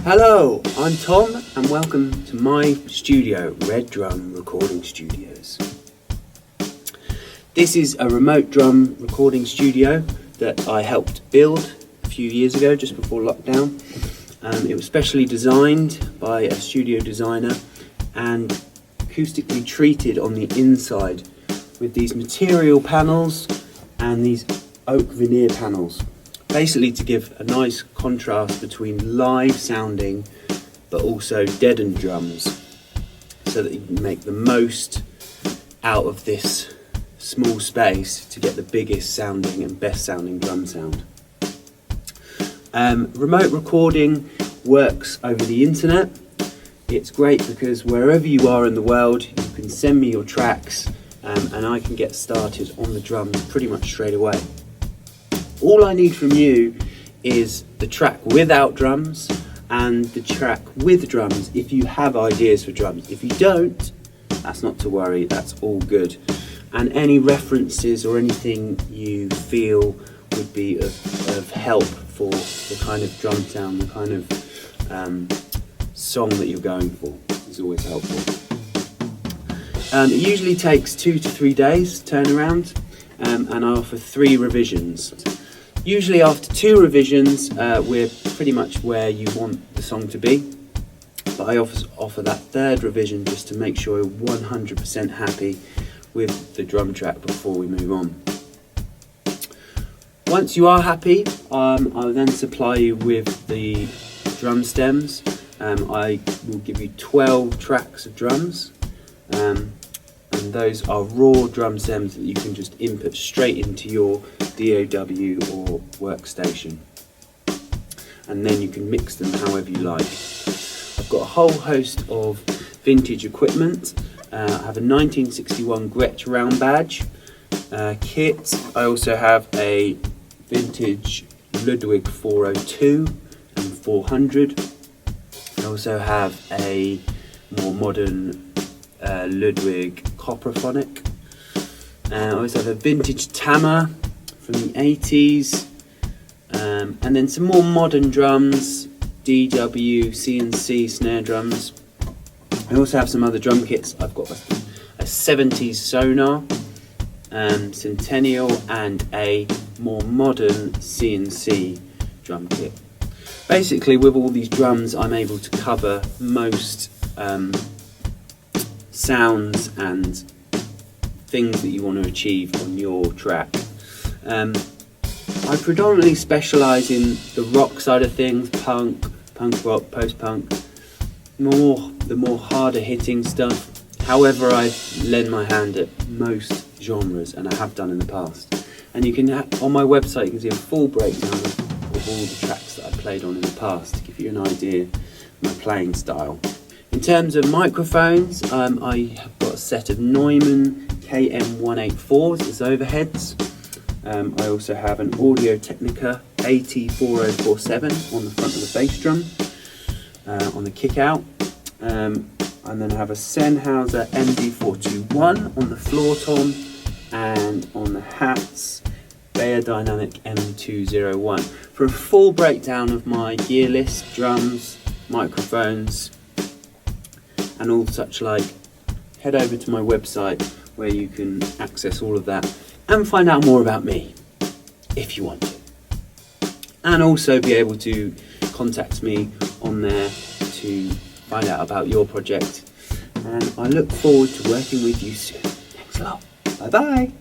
Hello, I'm Thom and welcome to my studio, RedDrum Recording Studios. This is a remote drum recording studio that I helped build a few years ago, just before lockdown. It was specially designed by a studio designer and acoustically treated on the inside with these material panels and these oak veneer panels, basically to give a nice contrast between live sounding but also deadened drums, so that you can make the most out of this small space to get the biggest sounding and best sounding drum sound. Remote recording works over the internet. It's great because wherever you are in the world, you can send me your tracks and I can get started on the drums pretty much straight away. All I need from you is the track without drums and the track with drums if you have ideas for drums. If you don't, that's not to worry, that's all good. And any references or anything you feel would be of help for the kind of drum sound, the kind of song that you're going for is always helpful. It usually takes 2 to 3 days turnaround, and I offer 3 revisions. Usually after 2 revisions, we're pretty much where you want the song to be, but I offer that 3rd revision just to make sure you're 100% happy with the drum track before we move on. Once you are happy, I'll then supply you with the drum stems. I will give you 12 tracks of drums, and those are raw drum stems that you can just input straight into your DAW or workstation, and then you can mix them however you like. I've got a whole host of vintage equipment. I have a 1961 Gretsch round badge kit. I also have a vintage Ludwig 402 and 400. I also have a more modern Ludwig Copperphonic. I also have a vintage Tama from the 80s, and then some more modern drums, DW, CNC snare drums. I also have some other drum kits. I've got a 70s Sonar, Centennial, and a more modern CNC drum kit. Basically, with all these drums, I'm able to cover most sounds and things that you want to achieve on your track. I predominantly specialise in the rock side of things, punk rock, post-punk, the more harder hitting stuff. However, I lend my hand at most genres, and I have done in the past. And you can, on my website, you can see a full breakdown of all the tracks that I played on in the past to give you an idea of my playing style. In terms of microphones, I have got a set of Neumann KM184s as overheads. I also have an Audio Technica AT4047 on the front of the bass drum, on the kick out, and then I have a Sennheiser MD421 on the floor tom, and on the hats Beyerdynamic M201. For a full breakdown of my gear list, drums, microphones and all such like, head over to my website where you can access all of that and find out more about me if you want to, and also be able to contact me on there to find out about your project. And I look forward to working with you soon. Thanks a lot. Bye bye.